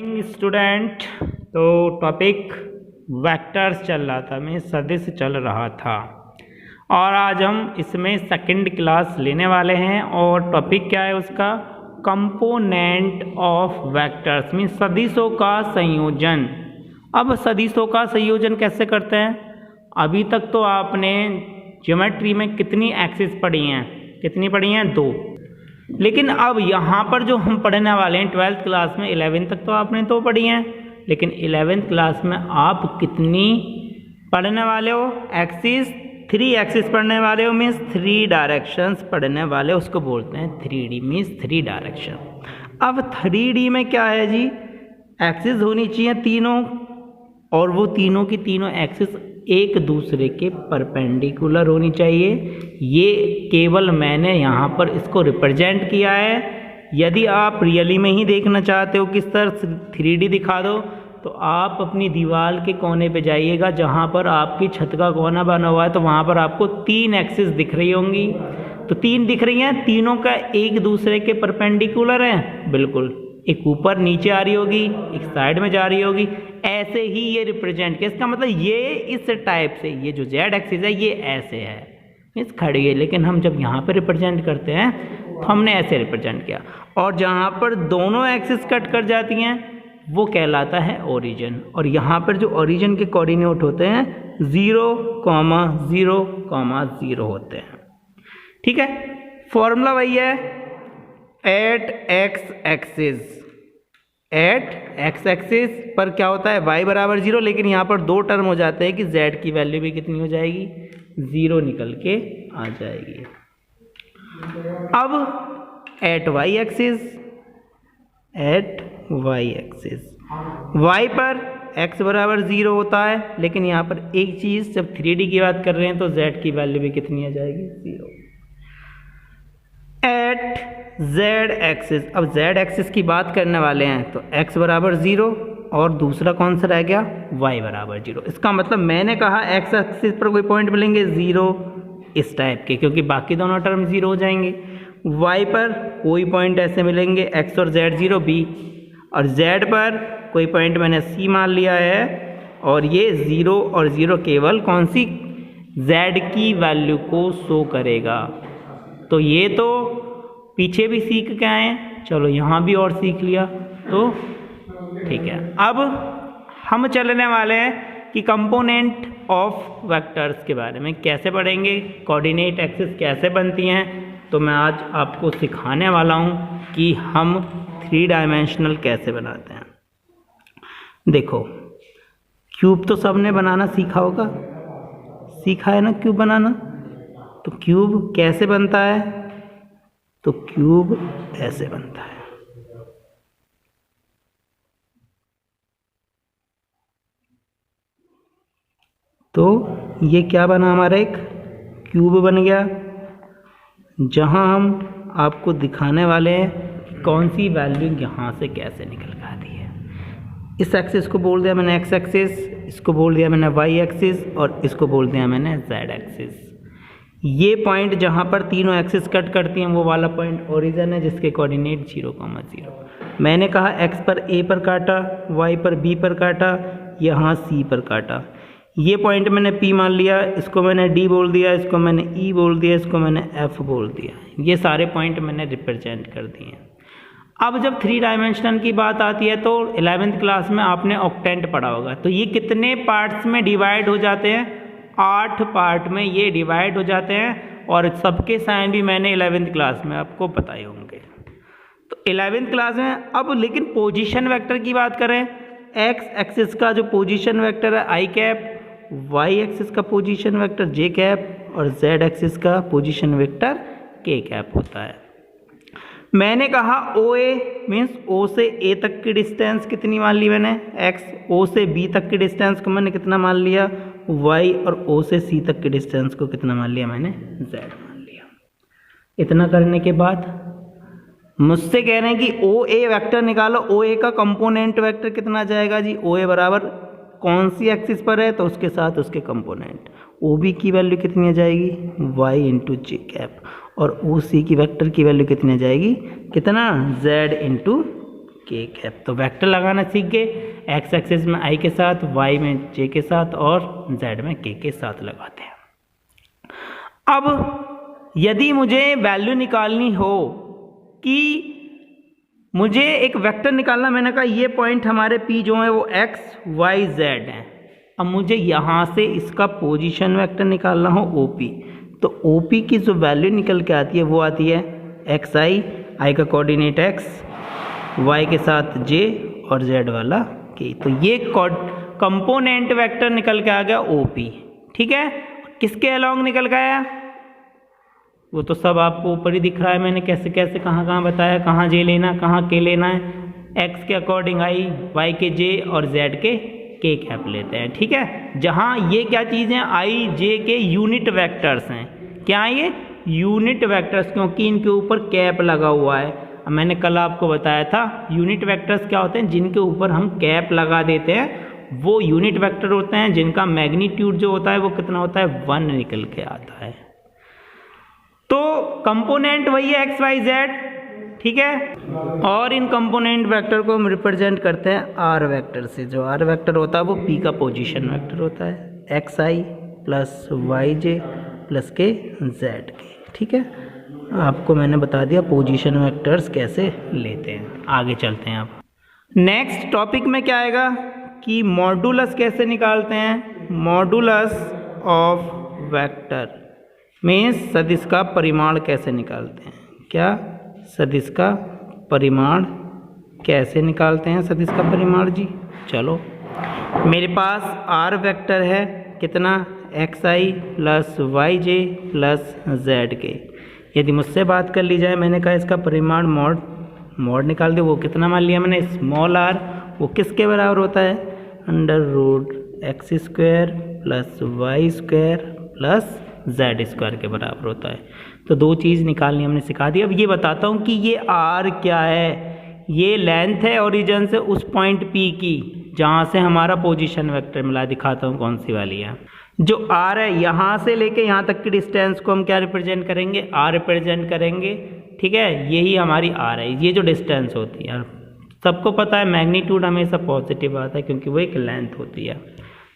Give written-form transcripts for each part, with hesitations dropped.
Student, तो topic vectors चल रहा था, मैं सदिश चल रहा था और आज हम इसमें सेकंड क्लास लेने वाले हैं और टॉपिक क्या है उसका, कंपोनेंट ऑफ वेक्टर्स मीन्स सदिशों का संयोजन। अब सदिशों का संयोजन कैसे करते हैं? अभी तक तो आपने ज्योमेट्री में कितनी एक्सिस पढ़ी हैं? कितनी पढ़ी हैं? 2। लेकिन अब यहाँ पर जो हम पढ़ने वाले हैं 12th क्लास में, 11 तक तो आपने 2 पढ़ी हैं, लेकिन 11th क्लास में आप कितनी पढ़ने वाले हो? एक्सिस 3 एक्सिस पढ़ने वाले हो, मीन्स 3 डायरेक्शंस पढ़ने वाले, उसको बोलते हैं 3D मीन्स 3 डायरेक्शन। अब 3D में क्या है जी, एक्सिस होनी चाहिए तीनों, और वो तीनों की तीनों एक्सिस एक दूसरे के परपेंडिकुलर होनी चाहिए। ये केवल मैंने यहाँ पर इसको रिप्रेजेंट किया है। यदि आप रियली में ही देखना चाहते हो किस तरह 3D दिखा दो, तो आप अपनी दीवार के कोने पे जाइएगा, जहाँ पर आपकी छत का कोना बना हुआ है, तो वहाँ पर आपको 3 एक्सिस दिख रही होंगी। तो 3 दिख रही हैं, तीनों का एक दूसरे के परपेंडिकुलर हैं, बिल्कुल। एक ऊपर नीचे आ रही होगी, एक साइड में जा रही होगी, ऐसे ही ये रिप्रेजेंट किया। इसका मतलब ये इस टाइप से, ये जो जेड एक्सिस है ये ऐसे है, मीन्स खड़ी है। लेकिन हम जब यहाँ पे रिप्रेजेंट करते हैं तो हमने ऐसे रिप्रेजेंट किया, और जहाँ पर दोनों एक्सिस कट कर जाती हैं वो कहलाता है ओरिजिन। और यहाँ पर जो ओरिजिन के कोऑर्डिनेट होते हैं 0,0,0 होते हैं, ठीक है। फॉर्मूला वही है, एट एक्स एक्सिस पर क्या होता है, y बराबर 0, लेकिन यहाँ पर 2 टर्म हो जाते हैं कि z की वैल्यू भी कितनी हो जाएगी, 0 निकल के आ जाएगी। अब एट y एक्सिस y पर x बराबर 0 होता है, लेकिन यहाँ पर एक चीज़, जब 3D की बात कर रहे हैं तो z की वैल्यू भी कितनी आ जाएगी, 0। एट z एक्सिस, अब z एक्सिस की बात करने वाले हैं तो x बराबर 0 और दूसरा कौन सा रह गया, y बराबर 0। इसका मतलब मैंने कहा x एक्सिस पर कोई पॉइंट मिलेंगे 0 इस टाइप के, क्योंकि बाकी दोनों टर्म 0 हो जाएंगे। y पर कोई पॉइंट ऐसे मिलेंगे x और z 0 b, और z पर कोई पॉइंट मैंने c मान लिया है, और ये 0 और 0 केवल कौन सी, z की वैल्यू को शो करेगा। तो ये तो पीछे भी सीख के आए हैं, चलो यहाँ भी और सीख लिया, तो ठीक है। अब हम चलने वाले हैं कि कंपोनेंट ऑफ वेक्टर्स के बारे में कैसे पढ़ेंगे, कोऑर्डिनेट एक्सिस कैसे बनती हैं। तो मैं आज आपको सिखाने वाला हूँ कि हम 3 डायमेंशनल कैसे बनाते हैं। देखो, क्यूब तो सबने बनाना सीखा होगा, सीखा है ना क्यूब बनाना। तो क्यूब कैसे बनता है, तो क्यूब ऐसे बनता है। तो ये क्या बना, हमारा एक क्यूब बन गया, जहां हम आपको दिखाने वाले हैं कि कौन सी वैल्यू यहाँ से कैसे निकल कर आती है। इस एक्सिस को बोल दिया मैंने x एक्सिस, इसको बोल दिया मैंने y एक्सिस, और इसको बोल दिया मैंने z एक्सिस। ये पॉइंट जहाँ पर तीनों एक्सिस कट करती हैं वो वाला पॉइंट ओरिजिन है, जिसके कोऑर्डिनेट 0,0। मैंने कहा x पर a पर काटा, y पर b पर काटा, यहाँ c पर काटा। ये पॉइंट मैंने p मान लिया, इसको मैंने d बोल दिया, इसको मैंने e बोल दिया, इसको मैंने f बोल दिया। ये सारे पॉइंट मैंने रिप्रेजेंट कर दिए। अब जब 3 डायमेंशनल की बात आती है तो 11th क्लास में आपने ऑक्टेंट पढ़ा होगा। तो ये कितने पार्ट्स में डिवाइड हो जाते हैं, 8 पार्ट में ये डिवाइड हो जाते हैं, और सबके साइन भी मैंने 11th क्लास में आपको बताए होंगे। तो 11th क्लास में अब लेकिन पोजीशन वेक्टर की बात करें, x एक्सिस का जो पोजीशन वेक्टर है i कैप, y एक्सिस का पोजीशन वेक्टर j कैप, और z एक्सिस का पोजीशन वेक्टर k कैप होता है। मैंने कहा OA मीन्स O से A तक की डिस्टेंस कितनी मान ली मैंने, x, O से B तक की डिस्टेंस को मैंने कितना मान लिया, y, और O से C तक की डिस्टेंस को कितना मान लिया मैंने, z मान लिया। इतना करने के बाद मुझसे कह रहे हैं कि OA वेक्टर निकालो, OA का कंपोनेंट वेक्टर कितना जाएगा जी, OA बराबर कौन सी एक्सिस पर है, तो उसके साथ उसके कंपोनेंट। OB की वैल्यू कितनी आ जाएगी, y इंटू जे कैप, और OC की वेक्टर की वैल्यू कितनी आ जाएगी, कितना, z इंटू के कैप। तो वेक्टर लगाना सीख गए, एक्स एक्सिस में आई के साथ, वाई में जे के साथ और जेड में के साथ लगाते हैं। अब यदि मुझे वैल्यू निकालनी हो कि मुझे एक वेक्टर निकालना, मैंने कहा ये पॉइंट हमारे पी जो है वो एक्स वाई जेड हैं। अब मुझे यहाँ से इसका पोजीशन वेक्टर निकालना हो ओपी, तो ओपी की जो वैल्यू निकल के आती है वो आती है एक्स आई, आई का कोऑर्डिनेट एक्स, वाई के साथ जे और जेड वाला के। तो ये कंपोनेंट वेक्टर निकल के आ गया ओपी। ठीक है, किसके अलोंग निकल के आया वो तो सब आपको ऊपर ही दिख रहा है, मैंने कैसे कैसे कहाँ कहाँ बताया, कहाँ जे लेना कहाँ के लेना है। एक्स के अकॉर्डिंग आई, वाई के जे और जेड के कैप लेते हैं। ठीक है, जहाँ ये क्या चीज़ हैं, आई जे के यूनिट वेक्टर्स हैं। क्या ये यूनिट वेक्टर्स, क्योंकि इनके ऊपर कैप लगा हुआ है। मैंने कल आपको बताया था यूनिट वेक्टर्स क्या होते हैं, जिनके ऊपर हम कैप लगा देते हैं वो यूनिट वेक्टर होते हैं, जिनका मैग्नीट्यूड जो होता है वो कितना होता है 1 निकल के आता है। तो कंपोनेंट वही है एक्स वाई जेड। ठीक है, और इन कंपोनेंट वेक्टर को हम रिप्रेजेंट करते हैं आर वेक्टर से। जो आर वेक्टर होता है वो पी का पोजीशन वेक्टर होता है, x i plus y j plus के जेड के। ठीक है, आपको मैंने बता दिया पोजीशन वेक्टर्स कैसे लेते हैं। आगे चलते हैं। आप नेक्स्ट टॉपिक में क्या आएगा कि मॉडुलस कैसे निकालते हैं। मॉडुलस ऑफ वेक्टर मीन्स सदिश का परिमाण कैसे निकालते हैं। क्या सदिश का परिमाण कैसे निकालते हैं, सदिश का परिमाण जी। चलो, मेरे पास आर वेक्टर है कितना, x i plus y j plus z k. यदि मुझसे बात कर ली जाए, मैंने कहा इसका परिमाण मॉड निकाल दे, वो कितना मान लिया मैंने, स्मॉल आर, वो किसके बराबर होता है, under root x square plus y square plus z square के बराबर होता है। तो दो चीज़ निकालनी हमने सिखा दी। अब ये बताता हूँ कि ये आर क्या है। ये लेंथ है ओरिजिन से उस पॉइंट पी की जहाँ से हमारा पोजीशन वेक्टर मिला। दिखाता हूँ कौन सी वाली है। जो आर है यहाँ से लेके यहाँ तक की डिस्टेंस को हम क्या रिप्रेजेंट करेंगे, आर रिप्रेजेंट करेंगे। ठीक है, यही हमारी आर है, ये जो डिस्टेंस होती है। सबको पता है मैग्नीट्यूड हमेशा पॉजिटिव आता है क्योंकि वो एक लेंथ होती है।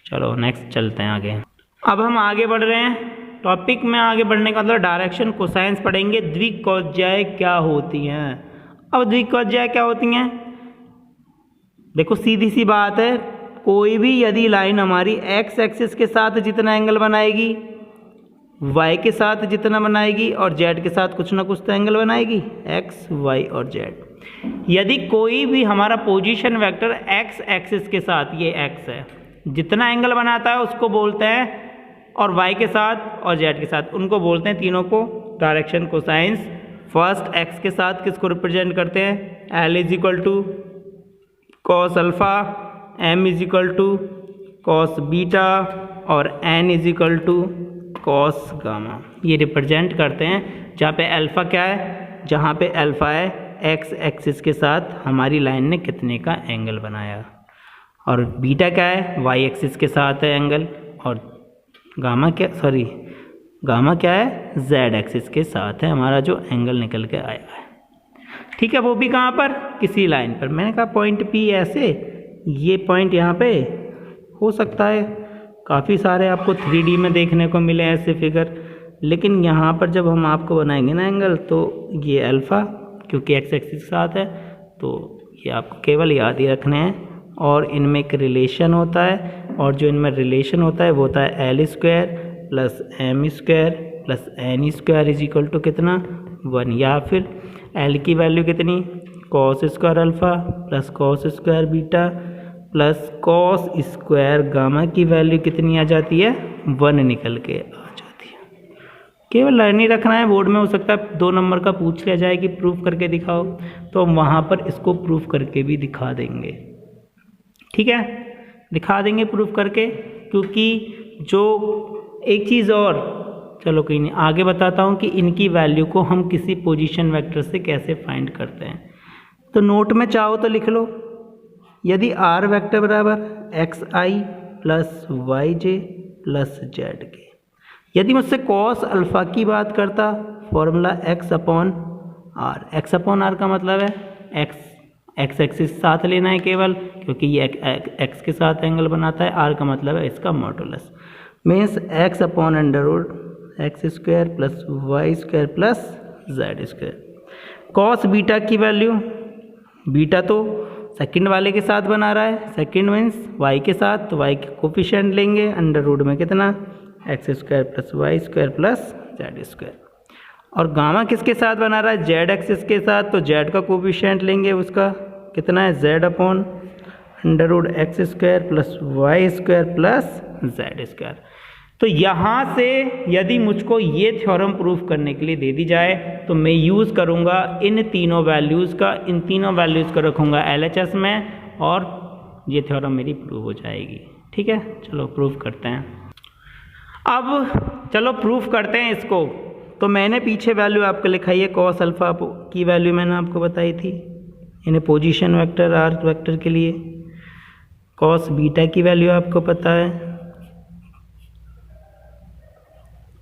चलो नेक्स्ट चलते हैं आगे। अब हम आगे बढ़ रहे हैं टॉपिक में। आगे बढ़ने का मतलब डायरेक्शन कोसाइंस पढ़ेंगे। द्विकोज्याएं क्या होती हैं। अब द्विकोज्याएं क्या होती हैं, देखो सीधी सी बात है, कोई भी यदि लाइन हमारी एक्स एक्सिस के साथ जितना एंगल बनाएगी, वाई के साथ जितना बनाएगी और जेड के साथ कुछ ना कुछ तो एंगल बनाएगी, एक्स वाई और जेड। यदि कोई भी हमारा पोजीशन वेक्टर एक्स एक्सिस के साथ, ये एक्स है, जितना एंगल बनाता है उसको बोलते हैं, और वाई के साथ और जेड के साथ उनको बोलते हैं, तीनों को डायरेक्शन कोसाइंस। फर्स्ट एक्स के साथ किसको रिप्रेजेंट करते हैं, L is equal to cos alpha, M is equal to cos beta और N is equal to cos gamma. ये रिप्रेजेंट करते हैं जहाँ पे अल्फ़ा क्या है, जहाँ पे अल्फ़ा है एक्स एक्सिस के साथ हमारी लाइन ने कितने का एंगल बनाया, और बीटा क्या है, वाई एक्सिस के साथ है एंगल, और गामा क्या है, जेड एक्सिस के साथ है हमारा जो एंगल निकल के आया है। ठीक है, वो भी कहाँ पर, किसी लाइन पर। मैंने कहा पॉइंट पी ऐसे, ये पॉइंट यहाँ पे हो सकता है, काफ़ी सारे आपको 3D में देखने को मिले ऐसे फिगर, लेकिन यहाँ पर जब हम आपको बनाएंगे ना एंगल, तो ये अल्फ़ा क्योंकि एक्स एक्सिस के साथ है, तो ये आपको केवल याद ही रखने हैं। और इनमें एक रिलेशन होता है, और जो इनमें रिलेशन होता है वो होता है l square plus m square plus n square is equal to कितना, 1। या फिर एल की वैल्यू कितनी, cos square alpha plus cos square beta plus cos square gamma की वैल्यू कितनी आ जाती है, 1 निकल के आ जाती है। केवल लर्न ही रखना है, बोर्ड में हो सकता है 2 नंबर का पूछ लिया जाए कि प्रूफ करके दिखाओ, तो हम वहाँ पर इसको प्रूफ करके भी दिखा देंगे। ठीक है, दिखा देंगे प्रूफ करके, क्योंकि जो एक चीज़ और, चलो कहीं नहीं, आगे बताता हूँ कि इनकी वैल्यू को हम किसी पोजीशन वेक्टर से कैसे फाइंड करते हैं। तो नोट में चाहो तो लिख लो, यदि आर वेक्टर बराबर x i plus y j plus z k, यदि मुझसे कॉस अल्फ़ा की बात करता, formula x upon r. X upon r का मतलब है एक्स एक्स एक्सिस साथ लेना है केवल, क्योंकि ये एक्स के साथ एंगल बनाता है। आर का मतलब है इसका modulus, means x upon under root x square plus y square plus z square. Cos beta की वैल्यू, बीटा तो सेकंड वाले के साथ बना रहा है, सेकंड मीन्स वाई के साथ, तो वाई के कोफिशिएंट लेंगे अंडर रूट में कितना x square plus y square plus z square. और गामा किसके साथ बना रहा है, जेड एक्सिस के साथ, तो जेड का कोफिशिएंट लेंगे, उसका कितना है z upon under root x square plus y square plus z square. तो यहाँ से यदि मुझको ये थ्योरम प्रूफ करने के लिए दे दी जाए तो मैं यूज़ करूँगा इन तीनों वैल्यूज़ का, इन तीनों वैल्यूज़ को रखूँगा LHS में और ये थ्योरम मेरी प्रूव हो जाएगी। ठीक है, चलो प्रूफ करते हैं। अब चलो प्रूफ करते हैं इसको। तो मैंने पीछे वैल्यू आपको लिखाई है, कॉस अल्फा की वैल्यू मैंने आपको बताई थी, इन्हें पोजीशन वेक्टर आर्क वेक्टर के लिए। कॉस बीटा की वैल्यू आपको पता है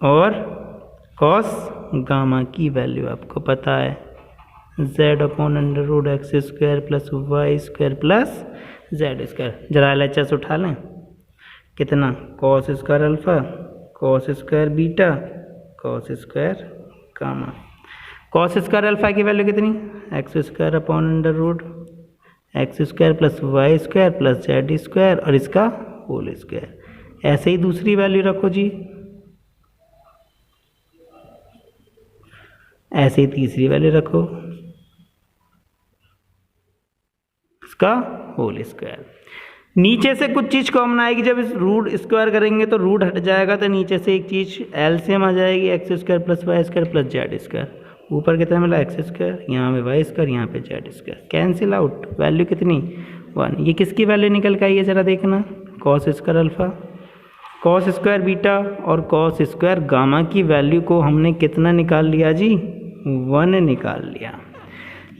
और कॉस गामा की वैल्यू आपको पता है, z upon under root x square plus y square plus z square. जरा LHS उठा लें, कितना cos square alpha cos square beta cos square gamma. Cos square alpha की वैल्यू कितनी x square upon under root x square plus y square plus z square और इसका whole square. ऐसे ही दूसरी वैल्यू रखो जी, ऐसे ही तीसरी वैल्यू रखो, इसका होल स्क्वायर। नीचे से कुछ चीज़ कॉमन आएगी, जब इस रूट स्क्वायर करेंगे तो रूट हट जाएगा, तो नीचे से एक चीज़ एलसीएम आ जाएगी, x square plus y square plus z square. ऊपर कितना मिला एक्स स्क्वायर, यहाँ पे वाई स्क्वायर, यहाँ पे Z square, cancel out, value कितनी 1। ये किसकी वैल्यू निकल के आई है जरा देखना, cos square alpha cos square beta और कॉस स्क्वायर गामा की वैल्यू को हमने कितना निकाल लिया जी 1 निकाल लिया।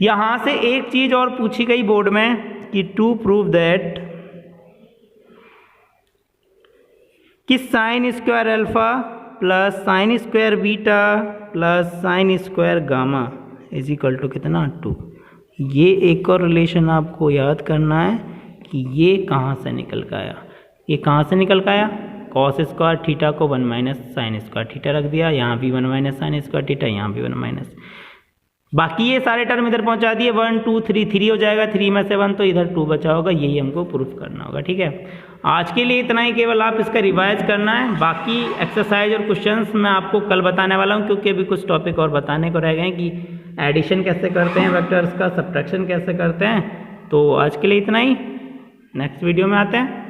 यहाँ से एक चीज़ और पूछी गई बोर्ड में कि टू प्रूव दैट कि sine square alpha plus sine square beta plus sine square gamma is equal to कितना 2। ये एक और रिलेशन आपको याद करना है कि ये कहाँ से निकल के आया, ये कहाँ से निकल के आया, कॉस स्क्वायर थीटा को 1 माइनस साइन स्क्वायर थीटा रख दिया, यहाँ भी 1 माइनस साइन स्क्वायर थीटा, यहाँ भी 1 माइनस, बाकी ये सारे टर्म इधर पहुंचा दिए, 1 2 3 3 हो जाएगा, 3 में से 1 तो इधर 2 बचा होगा, यही हमको प्रूफ करना होगा। ठीक है, आज के लिए इतना ही, केवल आप इसका रिवाइज करना है। बाकी एक्सरसाइज और क्वेश्चंस मैं आपको कल बताने वाला हूं, क्योंकि अभी कुछ टॉपिक और बताने को रह गए हैं कि एडिशन कैसे करते हैं वेक्टर्स का, सब्ट्रैक्शन कैसे करते हैं। तो आज के लिए इतना ही, नेक्स्ट वीडियो में आते हैं।